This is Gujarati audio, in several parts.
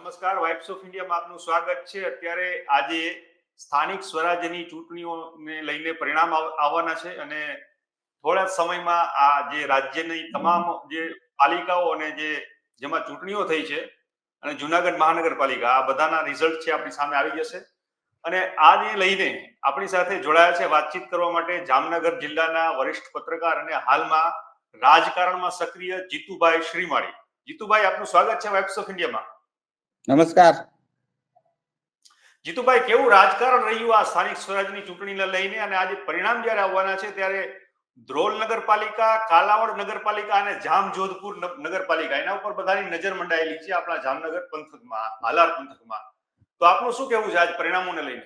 નમસ્કાર, વાઇબ્સ ઓફ ઇન્ડિયામાં આપનું સ્વાગત છે. અત્યારે આજે સ્થાનિક સ્વરાજ્યની ચૂંટણીઓને લઈને પરિણામ આવવાના છે અને થોડા સમયમાં આ જે રાજ્યની તમામ જે પાલિકાઓ અને જેમાં ચૂંટણીઓ થઈ છે અને જુનાગઢ મહાનગરપાલિકા આ બધાના રિઝલ્ટ છે આપણી સામે આવી જશે. અને આને લઈને આપણી સાથે જોડાયા છે વાતચીત કરવા માટે જામનગર જિલ્લાના વરિષ્ઠ પત્રકાર અને હાલમાં રાજકારણમાં સક્રિય જીતુભાઈ શ્રીમાળી. જીતુભાઈ, આપનું સ્વાગત છે વાઇબ્સ ઓફ ઇન્ડિયામાં. નમસ્કાર જીતુભાઈ, કેવું રાજકારણ રહ્યું આ સ્થાનિક સ્વરાજની ચૂંટણીને લઈને, અને આજે પરિણામ જ્યારે આવવાના છે ત્યારે ધ્રોલ નગરપાલિકા, કાલાવડ નગરપાલિકા અને જામજોધપુર નગરપાલિકા એના ઉપર બધાની નજર મંડાયેલી છે આપણા જામનગર પંથકમાં, હાલાર પંથકમાં. તો આપનું શું કહેવું છે આજ પરિણામોને લઈને?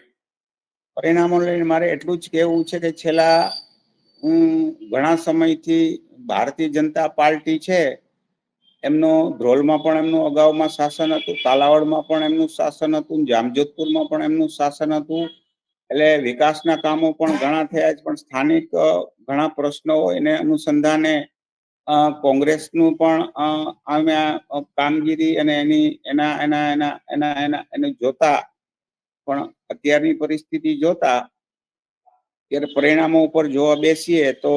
મારે એટલું જ કહેવું છે કે છેલ્લા ઘણા સમયથી ભારતીય જનતા પાર્ટી છે એમનો ધ્રોલમાં પણ એમનું અગાઉમાં શાસન હતું, કાલાવડમાં પણ એમનું શાસન હતું, જામજોધપુરમાં પણ એમનું શાસન હતું. એટલે વિકાસના કામો પણ ઘણા થયા છે, પણ સ્થાનિક ઘણા પ્રશ્નો એને અનુસંધાને કોંગ્રેસનું પણ આમાં કામગીરી અને એને જોતા પણ અત્યારની પરિસ્થિતિ જોતા ત્યારે પરિણામો ઉપર જોવા બેસીએ તો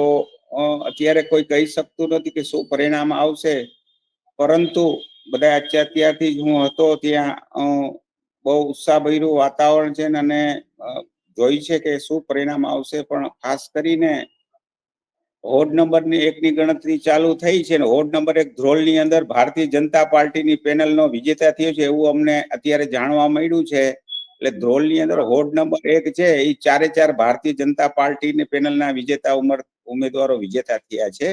અત્યારે કોઈ કહી શકતું નથી કે શું પરિણામ આવશે. પરંતુ બધા અત્યારથી જ હું હતો ત્યાં બહુ ઉત્સાહભર્યું વાતાવરણ છે અને જોઈ છે કે શું પરિણામ આવશે. પણ ખાસ કરીને વોર્ડ નંબર 1ની ગણતરી ચાલુ થઈ છે ને વોર્ડ નંબર 1 ધ્રોલની અંદર ભારતીય જનતા પાર્ટીની પેનલનો વિજેતા થયો છે એવું અમને અત્યારે જાણવા મળ્યું છે. એટલે ધ્રોલની અંદર વોર્ડ નંબર 1 છે એ 4 ભારતીય જનતા પાર્ટીની પેનલના વિજેતા ઉમેદવારો વિજેતા થયા છે.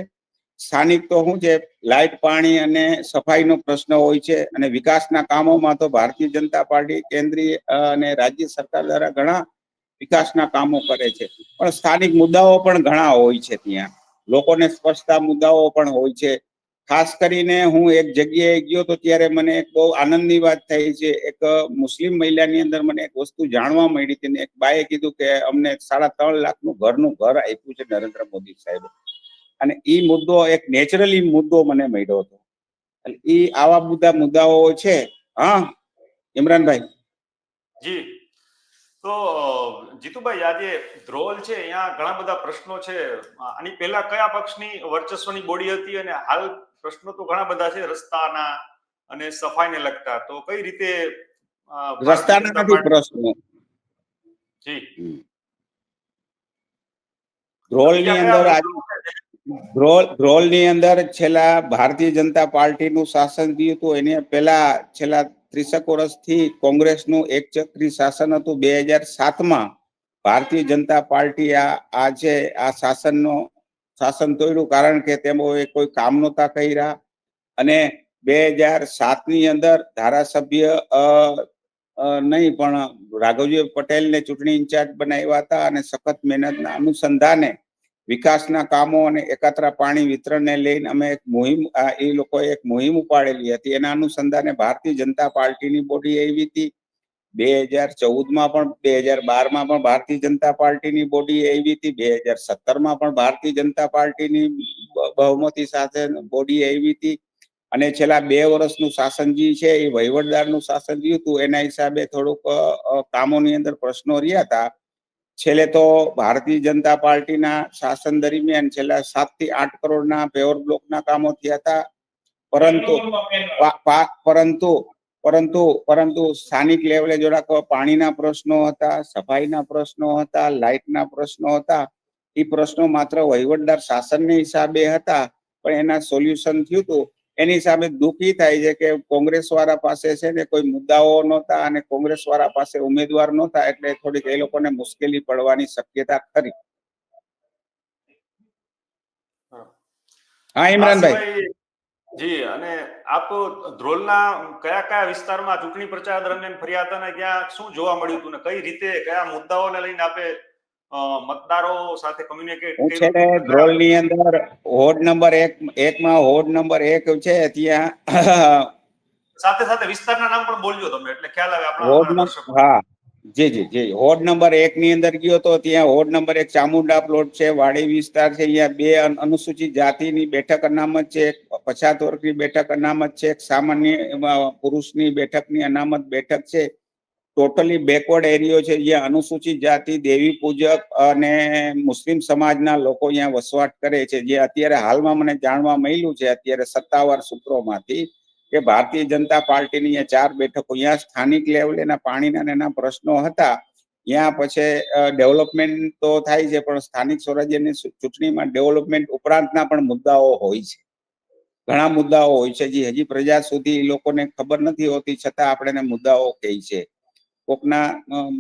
સ્થાનિક તો શું છે, લાઇટ, પાણી અને સફાઈનો પ્રશ્ન હોય છે અને વિકાસના કામોમાં તો ભારતીય જનતા પાર્ટી કેન્દ્રીય અને રાજ્ય સરકાર દ્વારા ઘણા વિકાસના કામો કરે છે. પણ સ્થાનિક મુદ્દાઓ પણ ઘણા હોય છે, ત્યાં લોકોને સ્પર્શતા મુદ્દાઓ પણ હોય છે. ખાસ કરીને હું એક જગ્યાએ ગયો તો ત્યારે મને એક બહુ આનંદની વાત થઈ છે. એક મુસ્લિમ મહિલાની અંદર મને એક વસ્તુ જાણવા મળી હતી. એક બાએ કીધું કે અમને 3.5 લાખનું ઘરનું ઘર આપ્યું છે નરેન્દ્ર મોદી સાહેબ. અને એ મુદ્દો એક નેચરલી મુદ્દો મને મળ્યો હતો. એટલે એ આવા બધા મુદ્દાઓ છે. હા ઇમરાનભાઈ. જી, તો જીતુભાઈ, આજે ધ્રોલ છે અહીંયા ઘણા બધા પ્રશ્નો છે. આની પહેલા કયા પક્ષની વર્ચસ્વની બોડી હતી અને હાલ પ્રશ્નો તો ઘણા બધા છે રસ્તાના અને સફાઈને લગતા. તો કઈ રીતે રસ્તાના નથી પ્રશ્નો. જી, ધ્રોલની અંદર છેલ્લા ભારતીય જનતા પાર્ટીનું શાસન થયું હતું. એને પહેલા છેલ્લા 30 વર્ષથી કોંગ્રેસનું એકચક્રી શાસન હતું. 2007માં ભારતીય જનતા પાર્ટી આ શાસન તોડ્યું, કારણ કે તેમાં કોઈ કામ નહોતા કર્યા. અને 2007ની અંદર ધારાસભ્ય નહીં પણ રાઘવજી પટેલને ચૂંટણી ઇન્ચાર્જ બનાવ્યા હતા અને સખત મહેનતના અનુસંધાને વિકાસના કામો અને એકાત્રા પાણી વિતરણને લઈને અમે એક મુહિમ ઉપાડેલી હતી. એના અનુસંધાને ભારતીય જનતા પાર્ટીની બોડી આવી હતી. 2014માં પણ 2012માં પણ ભારતીય જનતા પાર્ટીની બોડી આવી હતી. 2017માં પણ ભારતીય જનતા પાર્ટીની બહુમતી સાથે બોડી આવી હતી. અને છેલ્લા 2 વર્ષનું શાસન જે છે એ વહીવટદારનું શાસન રહ્યું હતું. એના હિસાબે થોડુંક કામોની અંદર પ્રશ્નો રહ્યા હતા. છેલ્લે તો ભારતીય જનતા પાર્ટીના શાસન દરમિયાન છેલ્લા 7 થી 8 કરોડના પેવર બ્લોકના કામો થયા હતા. પરંતુ સ્થાનિક લેવલે જોડાક પાણીના પ્રશ્નો હતા, સફાઈના પ્રશ્નો હતા, લાઇટના પ્રશ્નો હતા. એ પ્રશ્નો માત્ર વહીવટદાર શાસનને હિસાબે હતા, પણ એના સોલ્યુશન થયું હતું. એની હિસાબે દુઃખી થાય છે કે કોંગ્રેસ વાળા પાસે છે ને કોઈ મુદ્દાઓ નહોતા અને કોંગ્રેસ વાળા પાસે ઉમેદવાર નહોતા, એટલે થોડીક એ લોકોને મુશ્કેલી પડવાની શક્યતા ખરી. હા ઇમરાનભાઈ. જી, અને આપ ધ્રોલના કયા વિસ્તારમાં ચૂંટણી પ્રચાર દરમિયાન ફર્યા હતા અને ત્યાં શું જોવા મળ્યું હતું ને કઈ રીતે કયા મુદ્દાઓને લઈને આપે મતદારો સાથે કમ્યુનિકેટ કર્યું? ધ્રોલની અંદર વોર્ડ નંબર 1 છે ત્યાં સાથે વિસ્તારના નામ પણ બોલજો તમે, એટલે ખ્યાલ આવે આપણા દર્શકો. હા, જી વોર્ડ નંબર 1 ની અંદર ગયો તો ત્યાં વોર્ડ નંબર 1 ચામુંડા પ્લોટ છે, વાડી વિસ્તાર છે. અહીંયા 2 અનુસૂચિત જાતિની બેઠક અનામત છે, એક પછાત વર્ગની બેઠક અનામત છે, એક સામાન્ય પુરુષની બેઠકની અનામત બેઠક છે. ટોટલી બેકવર્ડ એરિયો છે, જ્યાં અનુસૂચિત જાતિ, દેવી પૂજક અને મુસ્લિમ સમાજના લોકો અહીંયા વસવાટ કરે છે. જે અત્યારે હાલમાં મને જાણવા મળ્યું છે અત્યારે સત્તાવાર સૂત્રોમાંથી કે ભારતીય જનતા પાર્ટીની અહીંયા 4 બેઠકો, અહીંયા સ્થાનિક લેવલેના પાણીના એના પ્રશ્નો હતા. ત્યાં પછી ડેવલપમેન્ટ તો થાય છે, પણ સ્થાનિક સ્વરાજ્યની ચૂંટણીમાં ડેવલપમેન્ટ ઉપરાંતના પણ મુદ્દાઓ હોય છે, ઘણા મુદ્દાઓ હોય છે જે હજી પ્રજા સુધી લોકોને ખબર નથી હોતી, છતાં આપણે મુદ્દાઓ કહે છે. કોકના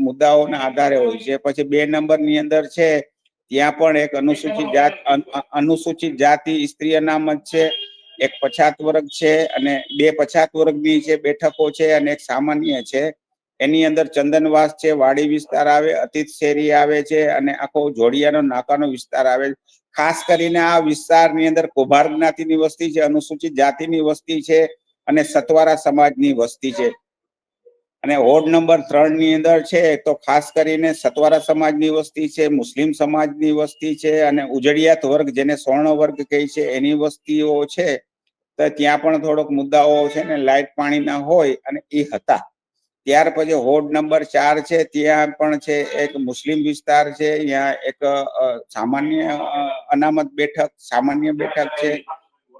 મુદ્દાઓના આધારે હોય છે. પછી 2 નંબરની અંદર છે ત્યાં પણ એક અનુસૂચિત જાતિ સ્ત્રી અનામત છે, એક પછાત વર્ગ છે અને 2 પછાત વર્ગની જે બેઠકો છે અને એક સામાન્ય છે. એની અંદર ચંદનવાસ છે, વાડી વિસ્તાર આવે, અતિત શેરી આવે છે અને આખો જોડિયાનો નાકાનો વિસ્તાર આવે. ખાસ કરીને આ વિસ્તારની અંદર કુંભાર જ્ઞાતિની વસ્તી છે, અનુસૂચિત જાતિની વસ્તી છે અને સતવારા સમાજની વસ્તી છે. અને વોર્ડ નંબર 3 ની અંદર છે તો ખાસ કરીને સતવારા સમાજની વસ્તી છે, મુસ્લિમ સમાજની વસ્તી છે અને ઉજળિયાત વર્ગ જેને સ્વર્ણ વર્ગ કહે છે એની વસ્તીઓ છે. તો ત્યાં પણ થોડોક મુદ્દાઓ છે ને લાઇટ પાણીના હોય અને એ હતા. ત્યાર પછી વોર્ડ નંબર 4 છે, ત્યાં પણ છે એક મુસ્લિમ વિસ્તાર છે, ત્યાં એક સામાન્ય અનામત બેઠક, સામાન્ય બેઠક છે.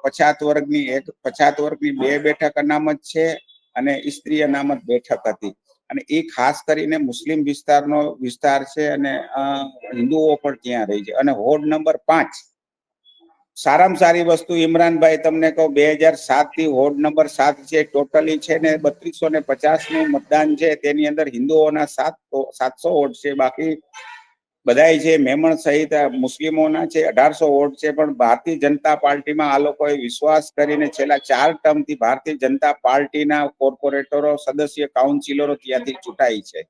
પછાત વર્ગની 2 બેઠક અનામત છે અને સ્ત્રી અનામત બેઠક હતી. અને એ ખાસ કરીને મુસ્લિમ વિસ્તારનો વિસ્તાર છે અને હિન્દુઓ પણ ત્યાં રહી છે. અને વોર્ડ નંબર 5 સારામાં સારી વસ્તુ ઇમરાનભાઈ તમને કહું, 2007 થી વોર્ડ નંબર 7 છે, ટોટલી છે ને 3250 નું મતદાન છે. તેની અંદર હિન્દુઓના 700 વોટ છે, બાકી બધાય છે મેમણ સહિત મુસ્લિમોના છે 1800 વોટ છે. પણ ભારતીય જનતા પાર્ટીમાં આ લોકોએ વિશ્વાસ કરીને છેલ્લા 4 ટર્મથી ભારતીય જનતા પાર્ટીના કોર્પોરેટરો, સદસ્ય, કાઉન્સિલરો ત્યાંથી ચૂંટાય છે.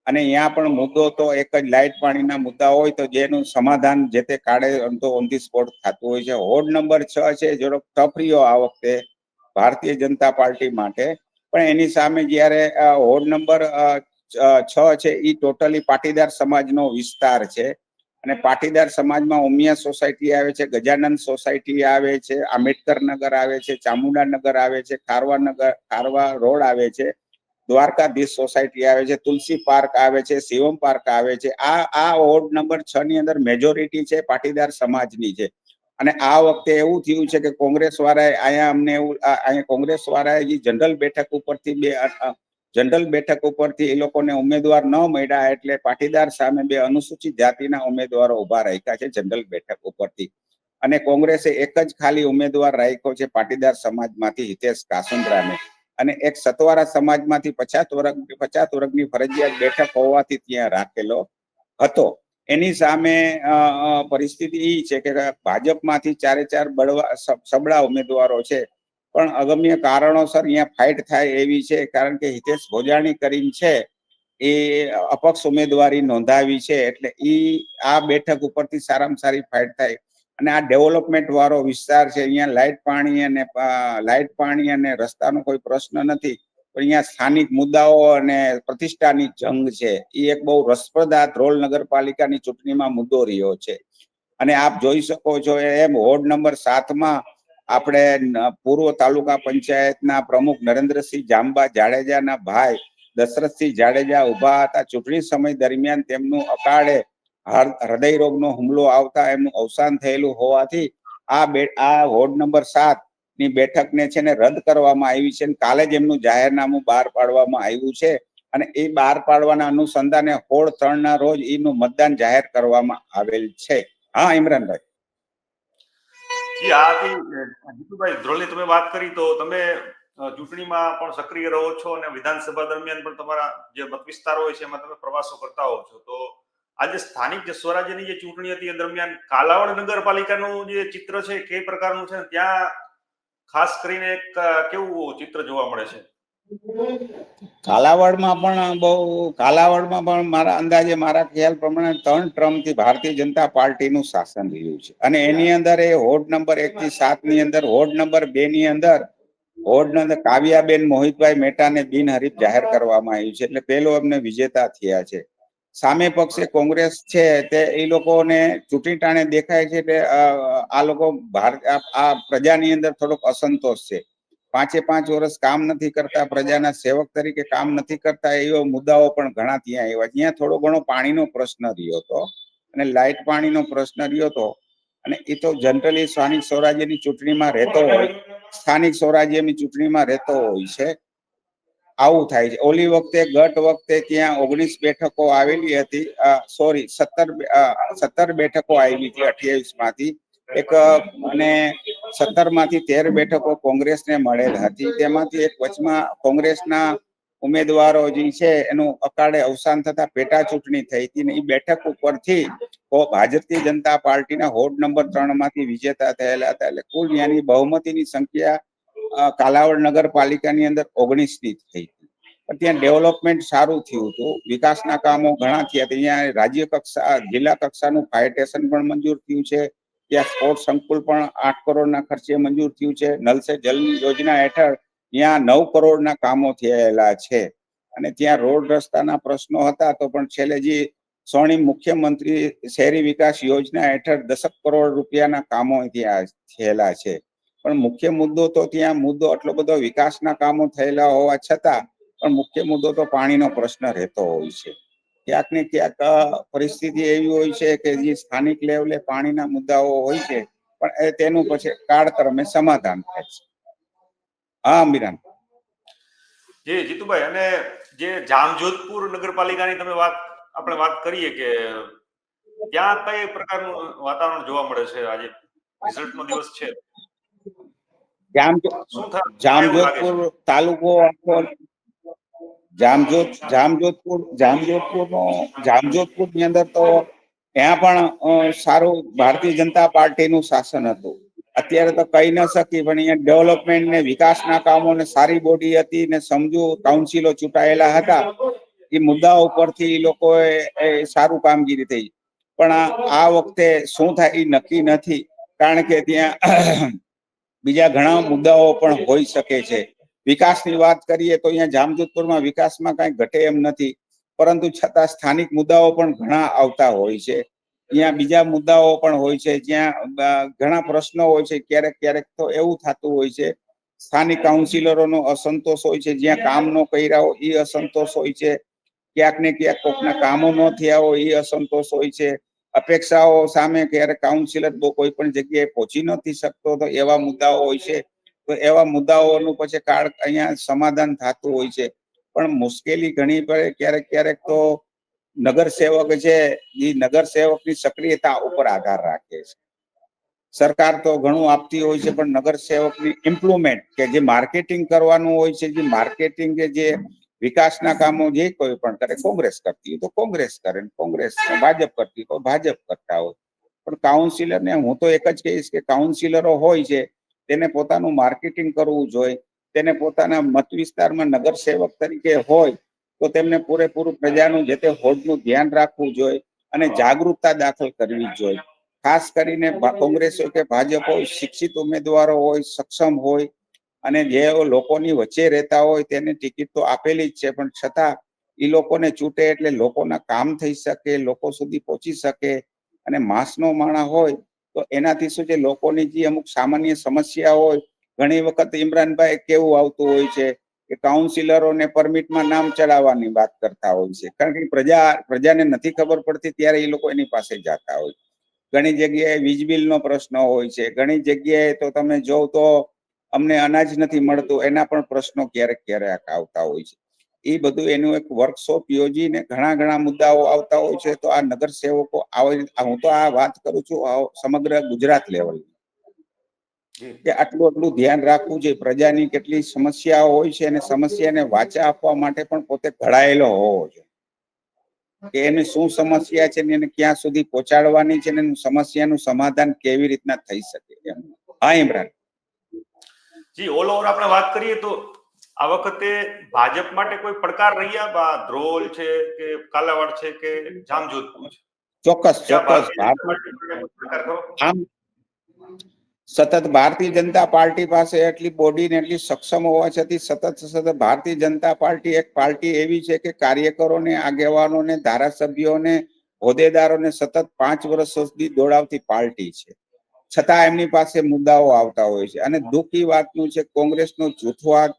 અને અહીંયા પણ મુદ્દો તો એક જ લાઇટ પાણીના મુદ્દા હોય તો જેનું સમાધાન જે તે કાળે ઓન ધી સ્પોટ થતું હોય છે. વોર્ડ નંબર 6 છે, થોડોક ટફ રહ્યો આ વખતે ભારતીય જનતા પાર્ટી માટે. પણ એની સામે જયારે વોર્ડ નંબર 6 છે એ ટોટલી પાટીદાર સમાજનો વિસ્તાર છે. અને પાટીદાર સમાજમાં ઉમિયા સોસાયટી આવે છે, ગજાનંદ સોસાયટી આવે છે, આંબેડકર નગર આવે છે, ચામુંડા નગર આવે છે, ખારવા રોડ આવે છે, દ્વારકાધીશ સોસાયટી આવે છે, તુલસી પાર્ક આવે છે, શિવમ પાર્ક આવે છે. આ વોર્ડ નંબર 6 ની અંદર મેજોરિટી છે પાટીદાર સમાજની છે. અને આ વખતે એવું થયું છે કે કોંગ્રેસ વાળાએ અહીંયા કોંગ્રેસ વાળાએ જે જનરલ બેઠક ઉપરથી એ લોકોને ઉમેદવાર ન મળ્યા, એટલે પાટીદાર સામે 2 અનુસૂચિત જાતિના ઉમેદવારો ઉભા રાખ્યા છે જનરલ બેઠક ઉપરથી. અને કોંગ્રેસે એક જ ખાલી ઉમેદવાર રાખ્યો છે પાટીદાર સમાજમાંથી, હિતેશ કાસુંદ્રાને. અને એક સતવારા સમાજમાંથી પછાત વર્ગની ફરજિયાત બેઠક હોવાથી ત્યાં રાખેલો હતો. એની સામે પરિસ્થિતિ એ છે કે ભાજપમાંથી 4 સબળા ઉમેદવારો છે, પણ અગમ્ય કારણોસર અહીંયા ફાઇટ થાય એવી છે. કારણ કે હિતેશ ભોજાણી કરીને છે એ અપક્ષ ઉમેદવારી નોંધાવી છે, એટલે આ બેઠક ઉપરથી સારામાં સારી ફાઇટ થાય. અને આ ડેવલપમેન્ટ વાળો વિસ્તાર છે, અહીંયા લાઇટ પાણી અને રસ્તાનો કોઈ પ્રશ્ન નથી, પણ અહીંયા સ્થાનિક મુદ્દાઓ અને પ્રતિષ્ઠાની જંગ છે. એ એક બહુ રસપ્રદ ધ્રોલ નગરપાલિકાની ચૂંટણીમાં મુદ્દો રહ્યો છે. અને આપ જોઈ શકો છો એમ વોર્ડ નંબર 7માં આપણે પૂર્વ તાલુકા પંચાયતના પ્રમુખ નરેન્દ્રસિંહ જાંબા જાડેજાના ભાઈ દશરથસિંહ જાડેજા ઉભા હતા. ચૂંટણી સમય દરમિયાન તેમનું અકાળે હૃદય રોગનો હુમલો આવતા એમનું અવસાન થયેલું હોવાથી આ વોર્ડ નંબર 7 ની બેઠકને છે ને રદ કરવામાં આવી છે. કાલે જ એમનું જાહેરનામું બહાર પાડવામાં આવ્યું છે. અને એ બહાર પાડવાના અનુસંધાને 16/3 ના રોજ એનું મતદાન જાહેર કરવામાં આવેલ છે. હા ઇમરાનભાઈ. જી, આ હતી જીતુભાઈ ધ્રોલની તમે વાત કરી, તો તમે ચૂંટણીમાં પણ સક્રિય રહો છો અને વિધાનસભા દરમિયાન પણ તમારા જે મત વિસ્તારો હોય છે એમાં તમે પ્રવાસો કરતા હોવ છો. તો આજે સ્થાનિક જે સ્વરાજ્યની જે ચૂંટણી હતી એ દરમિયાન કાલાવડ નગરપાલિકાનું જે ચિત્ર છે કે પ્રકારનું છે, ત્યાં ખાસ કરીને કેવું ચિત્ર જોવા મળે છે? કાલાવડમાં પણ મારા અંદાજે, મારા ખ્યાલ પ્રમાણે 3 ટર્મથી ભારતીય જનતા પાર્ટીનું શાસન રહ્યું છે. અને એની અંદર એ વોર્ડ નંબર 1 થી 7 ની અંદર, વોર્ડ નંબર 2 ની અંદર હોડના અંદર કાવ્યાબેન મોહિતભાઈ મહેતાને બિનહરીફ જાહેર કરવામાં આવ્યું છે, એટલે પેલો અમને વિજેતા થયા છે. સામે પક્ષે કોંગ્રેસ છે તે એ લોકોને ચૂંટણી ટાણે દેખાય છે કે આ લોકો આ પ્રજાની અંદર થોડોક અસંતોષ છે. 5 વર્ષ કામ નથી કરતા, પ્રજાના સેવક તરીકે કામ નથી કરતા, એવા મુદ્દાઓ પણ ઘણા ત્યાં આવ્યા. ત્યાં થોડો ઘણો પાણીનો પ્રશ્ન રહ્યો હતો અને લાઇટ પાણીનો પ્રશ્ન રહ્યો હતો, અને એ તો જનરલી સ્થાનિક સ્વરાજ્યની ચૂંટણીમાં રહેતો હોય, સ્થાનિક સ્વરાજ્યની ચૂંટણીમાં રહેતો હોય છે. આવું થાય છે. ઓલી વખતે ગત વખતે ત્યાં 19 બેઠકો આવેલી હતી, સોરી 17 બેઠકો આવી હતી 28 માંથી. અને 17 માંથી 13 બેઠકો કોંગ્રેસને મળેલ હતી. તેમાંથી એક વચમાં કોંગ્રેસના ઉમેદવારો જે છે એનું અકાળે અવસાન થતા પેટા ચૂંટણી થઈ હતી, ને એ બેઠક ઉપરથી ભારતીય જનતા પાર્ટીના હોડ નંબર 3 માંથી વિજેતા થયેલા હતા. એટલે કુલ ત્યાંની બહુમતીની સંખ્યા કાલાવડ નગરપાલિકાની અંદર 19 ની થઈ હતી. પણ ત્યાં ડેવલપમેન્ટ સારું થયું હતું, વિકાસના કામો ઘણા થયા હતા. અહીંયા રાજ્ય કક્ષા, જિલ્લા કક્ષાનું ફાયર સ્ટેશન પણ મંજૂર થયું છે. ત્યાં સ્પોર્ટ્સ સંકુલ પણ 8 કરોડના ખર્ચે મંજૂર થયું છે. નલ સે જલ યોજના હેઠળ ત્યાં 9 કરોડના કામો થયેલા છે. અને ત્યાં રોડ રસ્તાના પ્રશ્નો હતા, તો પણ છેલ્લે જે સ્વર્ણિમ મુખ્યમંત્રી શહેરી વિકાસ યોજના હેઠળ 10 કરોડ રૂપિયાના કામો ત્યાં થયેલા છે. પણ મુખ્ય મુદ્દો તો ત્યાં આટલો બધો વિકાસના કામો થયેલા હોવા છતાં પણ મુખ્ય મુદ્દો તો પાણીનો પ્રશ્ન રહેતો હોય છે. ક્યાંક ને ક્યાંક પરિસ્થિતિ એવી હોય છે કે જે સ્થાનિક લેવલે પાણીના મુદ્દાઓ હોય છે, પણ તેનું પછી કાળક્રમે સમાધાન થાય છે. હા મીરાન. જી જીતુભાઈ, અને જે જામજોધપુર નગરપાલિકાની આપણે વાત કરીએ કે ત્યાં કઈ પ્રકારનું વાતાવરણ જોવા મળે છે? આજે રિઝલ્ટનો દિવસ છે, શું થાય જામજોધપુર તાલુકો આખો જામજોધપુરની અંદર તો ત્યાં પણ સારું ભારતીય જનતા પાર્ટીનું શાસન હતું. અત્યારે તો કહી ન શકી, પણ અહીંયા ડેવલપમેન્ટ ને વિકાસના કામો ને સારી બોડી હતી ને સમજુ કાઉન્સિલો ચૂંટાયેલા હતા. એ મુદ્દાઓ ઉપરથી એ લોકોએ સારું કામગીરી થઈ. પણ આ વખતે શું થાય એ નક્કી નથી, કારણ કે ત્યાં બીજા ઘણા મુદ્દાઓ પણ હોઈ શકે છે. વિકાસની વાત કરીએ તો અહીંયા જામજોધપુરમાં વિકાસમાં કઈ ઘટે એમ નથી, પરંતુ છતાં સ્થાનિક મુદ્દાઓ પણ ઘણા આવતા હોય છે. ત્યાં બીજા મુદ્દાઓ પણ હોય છે, જ્યાં ઘણા પ્રશ્નો હોય છે. ક્યારેક ક્યારેક તો એવું થતું હોય છે, સ્થાનિક કાઉન્સિલરોનો અસંતોષ હોય છે, જ્યાં કામ ન કર્યા હોય એ અસંતોષ હોય છે. ક્યાંક ને ક્યાંક કોકના કામો ન થયા હોય એ અસંતોષ હોય છે. અપેક્ષાઓ સામે ક્યારેક કાઉન્સિલર કોઈ પણ જગ્યાએ પહોંચી નથી શકતો, તો એવા મુદ્દાઓ હોય છે. તો એવા મુદ્દાઓનું પછી અહીંયા સમાધાન થતું હોય છે. પણ મુશ્કેલી ઘણી પડે ક્યારેક ક્યારેક તો નગરસેવક છે, એ નગરસેવકની સક્રિયતા ઉપર આધાર રાખે છે. સરકાર તો ઘણું આપતી હોય છે, પણ નગરસેવકની ઇમ્પ્રુવમેન્ટ કે જે માર્કેટિંગ કરવાનું હોય છે, જે માર્કેટિંગ કે જે વિકાસના કામો જે કોઈ પણ કરે, કોંગ્રેસ કરતી હોય તો કોંગ્રેસ કરે, કોંગ્રેસ ભાજપ કરતી હોય તો ભાજપ કરતા હોય. પણ કાઉન્સિલરને હું તો એક જ કહીશ કે કાઉન્સિલરો હોય છે તેને પોતાનું માર્કેટિંગ કરવું જોઈએ. તેને પોતાના મત વિસ્તારમાં નગરસેવક તરીકે હોય તો તેમને પૂરેપૂરું પ્રજાનું જે તે હોદનું ધ્યાન રાખવું જોઈએ અને જાગૃતતા દાખલ કરવી જોઈએ. ખાસ કરીને કોંગ્રેસ હોય કે ભાજપ હોય, શિક્ષિત ઉમેદવારો હોય, સક્ષમ હોય અને જે લોકોની વચ્ચે રહેતા હોય તેને ટિકિટ તો આપેલી જ છે, પણ છતાં એ લોકોને ચૂંટે એટલે લોકોના કામ થઈ શકે, લોકો સુધી પહોંચી શકે. અને માસનો માણા હોય તો એનાથી શું છે, લોકોની જે અમુક સામાન્ય સમસ્યા હોય, ઘણી વખત ઇમરાનભાઈ કેવું આવતું હોય છે કે કાઉન્સિલરોને પરમિટમાં નામ ચડાવવાની વાત કરતા હોય છે, કારણ કે પ્રજાને નથી ખબર પડતી ત્યારે એ લોકો એની પાસે જતા હોય. ઘણી જગ્યાએ વીજ બિલનો પ્રશ્ન હોય છે, ઘણી જગ્યાએ તો તમે જોવ તો અમને અનાજ નથી મળતું એના પણ પ્રશ્નો ક્યારેક ક્યારેક આવતા હોય છે. એ બધું એનું એક વર્કશોપ યોજીને ઘણા મુદ્દાઓ આવતા હોય છે. તો આ નગરસેવકો હું તો આ વાત કરું છું સમગ્ર ગુજરાત લેવલ કે આટલું ધ્યાન રાખવું જોઈએ. પ્રજાની કેટલી સમસ્યાઓ હોય છે અને સમસ્યાને વાચા આપવા માટે પણ પોતે ઘડાયેલો હોવો જોઈએ કે એની શું સમસ્યા છે ને એને ક્યાં સુધી પહોંચાડવાની છે ને સમસ્યાનું સમાધાન કેવી રીતના થઈ શકે. હા ઇમરાન. જી, ઓલ ઓવર આપણે વાત કરીએ તો આ વખતે ભાજપ માટે કોઈ પડકાર રહ્યા? ધ્રોલ છે કે કાલાવાડ છે કે જામજોધપુર છે? ચોક્કસ. સતત ભારતીય જનતા પાર્ટી પાસે એટલી બોડી ને એટલી સક્ષમ હોવા છતાં સતત ભારતીય જનતા પાર્ટી એક પાર્ટી એવી છે કે કાર્યકરોને, આગેવાનોને, ધારાસભ્યોને, હોદ્દેદારોને સતત 5 વર્ષ સુધી દોડાવતી પાર્ટી છે. છતાં એમની પાસે મુદ્દાઓ આવતા હોય છે. અને દુઃખી વાતનું છે, કોંગ્રેસનો જૂથવાદ,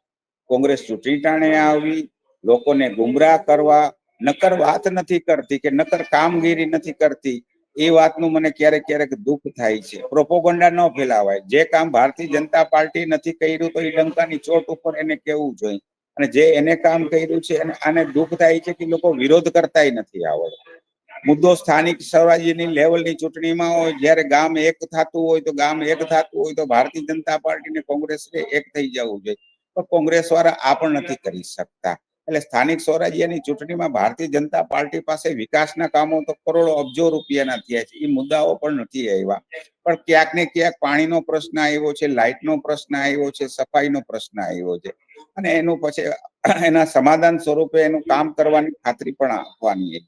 કોંગ્રેસ ચૂંટણી ટાણે આવી, લોકોને ગુમરાહ કરવા, નકર વાત નથી કરતી કે નકર કામગીરી નથી કરતી. એ વાતનું મને ક્યારેક ક્યારેક દુઃખ થાય છે. પ્રોપોગન્ડા ન ફેલાવાય. જે કામ ભારતીય જનતા પાર્ટી નથી કર્યું તો એ ડંકાની ચોટ ઉપર એને કેવું જોઈએ. અને જે એને કામ કર્યું છે આને દુઃખ થાય છે કે લોકો વિરોધ કરતાય નથી આવડતું. મુદ્દો સ્થાનિક સ્વરાજ્યની લેવલની ચૂંટણીમાં હોય, જ્યારે ગામ એક થતું હોય તો ભારતીય જનતા પાર્ટી ને કોંગ્રેસને એક થઈ જવું જોઈએ. પણ કોંગ્રેસ વાળા આ પણ નથી કરી શકતા. એટલે સ્થાનિક સ્વરાજ્યની ચૂંટણીમાં ભારતીય જનતા પાર્ટી પાસે વિકાસના કામો તો કરોડો અબજો રૂપિયાના થયા છે. એ મુદ્દાઓ પણ નથી આવ્યા. પણ ક્યાંક ને ક્યાંક પાણીનો પ્રશ્ન આવ્યો છે, લાઇટનો પ્રશ્ન આવ્યો છે, સફાઈનો પ્રશ્ન આવ્યો છે. અને એનું પછી એના સમાધાન સ્વરૂપે એનું કામ કરવાની ખાતરી પણ આપવાની.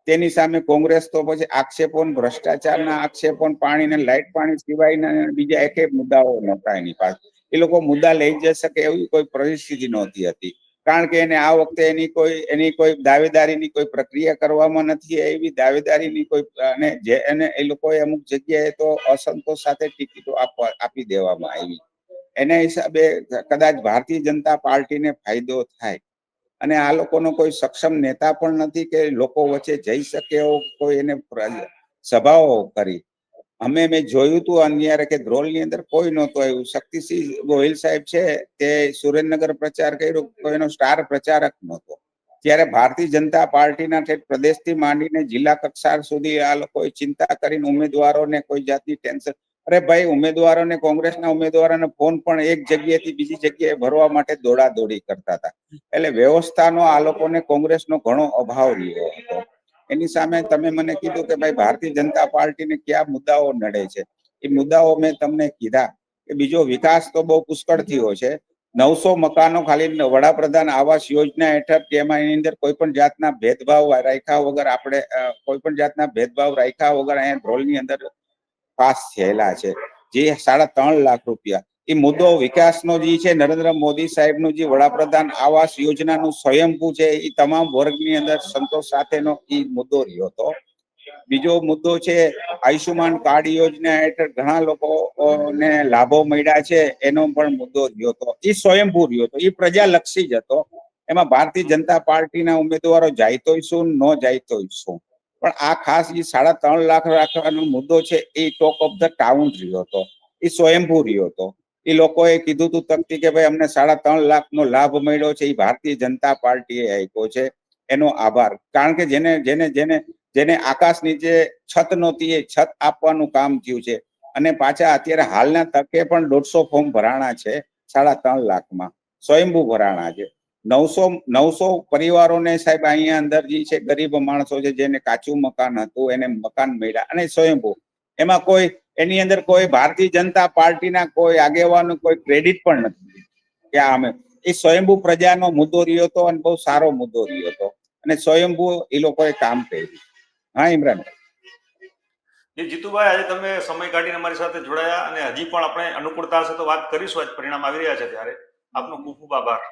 તેની સામે કોંગ્રેસ તો પછી આક્ષેપો, ભ્રષ્ટાચારના આક્ષેપો, પાણી ને લાઇટ પાણી સિવાયના બીજા એકેય મુદ્દાઓ નહોતા એની પાસે. એ લોકો મુદ્દા લઈ જઈ શકે એવી કોઈ પરિસ્થિતિ નહોતી હતી. કારણ કે એને આ વખતે એની કોઈ દાવેદારીની કોઈ પ્રક્રિયા કરવામાં નથી. એવી દાવેદારીની કોઈ અને જે એને એ લોકોએ અમુક જગ્યાએ તો અસંતોષ સાથે ટિકિટો આપી દેવામાં આવી. એના હિસાબે કદાચ ભારતીય જનતા પાર્ટીને ફાયદો થાય. અને આ લોકોનો કોઈ સક્ષમ નેતા પણ નથી કે લોકો વચ્ચે જઈ શકે એવો કોઈ એને સભાઓ કરી. મેં જોયું હતું અન્યારે કે ધ્રોલની અંદર કોઈ નહોતું આવ્યું. શક્તિસિંહ ગોહિલ સાહેબ છે તે સુરેન્દ્રનગર પ્રચાર કર્યો, એનો સ્ટાર પ્રચારક નહોતો. ત્યારે ભારતીય જનતા પાર્ટીના ઠેઠ પ્રદેશથી માંડીને જિલ્લા કક્ષા સુધી આ લોકોએ ચિંતા કરીને ઉમેદવારોને કોઈ જાતની ટેન્શન, અરે ભાઈ, ઉમેદવારોને, કોંગ્રેસના ઉમેદવારોને ફોન પણ એક જગ્યાએથી બીજી જગ્યાએ ભરવા માટે દોડાદોડી કરતા હતા. એટલે વ્યવસ્થાનો આ લોકોને કોંગ્રેસનો ઘણો અભાવ રહ્યો હતો. એની સામે તમે મને કીધું કે ભાઈ ભારતીય જનતા પાર્ટીને કયા મુદ્દાઓ નડે છે. એ મુદ્દાઓ મેં તમને કીધા કે બીજો વિકાસ તો બહુ પુષ્કળ થયો છે. 900 મકાનો ખાલી વડાપ્રધાન આવાસ યોજના હેઠળ, તેમાં એની અંદર કોઈ પણ જાતના ભેદભાવ રાખ્યા વગર અહીંયા ધ્રોલની અંદર પાસ થયેલા છે. જે 3.5 લાખ રૂપિયા. એ મુદ્દો વિકાસનો જે છે, નરેન્દ્ર મોદી સાહેબનું જે વડાપ્રધાન આવાસ યોજનાનું સ્વયંભૂ છે, એ તમામ વર્ગની અંદર સંતોષ સાથેનો એ મુદ્દો રહ્યો હતો. બીજો મુદ્દો છે આયુષ્યમાન કાર્ડ યોજના હેઠળ ઘણા લોકોને લાભો મળ્યા છે, એનો પણ મુદ્દો રહ્યો હતો. એ સ્વયંભૂ રહ્યો હતો, એ પ્રજાલક્ષી જ હતો. એમાં ભારતીય જનતા પાર્ટીના ઉમેદવારો જાયતોય શું, ન જાયતોય શું. પણ આ ખાસ જે 3.5 લાખ રાખવાનો મુદ્દો છે, એ ટોક ઓફ ધ ટાઉન રહ્યો હતો. એ સ્વયંભૂ રહ્યો હતો. એ લોકોએ કીધું હતું તકતી કે ભાઈ અમને 3.5 લાખનો લાભ મળ્યો છે, એ ભારતીય જનતા પાર્ટીએ આપ્યો છે. એનો આભાર. કારણ કે જેને આકાશ નીચે છત નહોતી, એ છત આપવાનું કામ થયું છે. અને પાછા અત્યારે હાલના તકે પણ 150 ફોર્મ ભરાણા છે 3.5 લાખમાં, સ્વયંભૂ ભરાણા છે. 900 પરિવારોને સાહેબ અહીંયા અંદર જે છે ગરીબ માણસો છે, જેને કાચું મકાન હતું, એને મકાન મળ્યા. અને સ્વયંભૂ, એમાં કોઈ એની અંદર કોઈ ભારતીય જનતા પાર્ટીના કોઈ આગેવાનો કોઈ ક્રેડિટ પણ નથી કે એ સ્વયંભૂ પ્રજાનો મુદ્દો રહ્યો હતો અને બહુ સારો મુદ્દો રહ્યો હતો. અને સ્વયંભૂ એ લોકોએ કામ કર્યું. હા ઇમરાન. જીતુભાઈ, આજે તમે સમય કાઢીને અમારી સાથે જોડાયા અને હજી પણ આપણે અનુકૂળતા હશે તો વાત કરીશું. આજ પરિણામ આવી રહ્યા છે ત્યારે આપનો ખૂબ ખૂબ આભાર.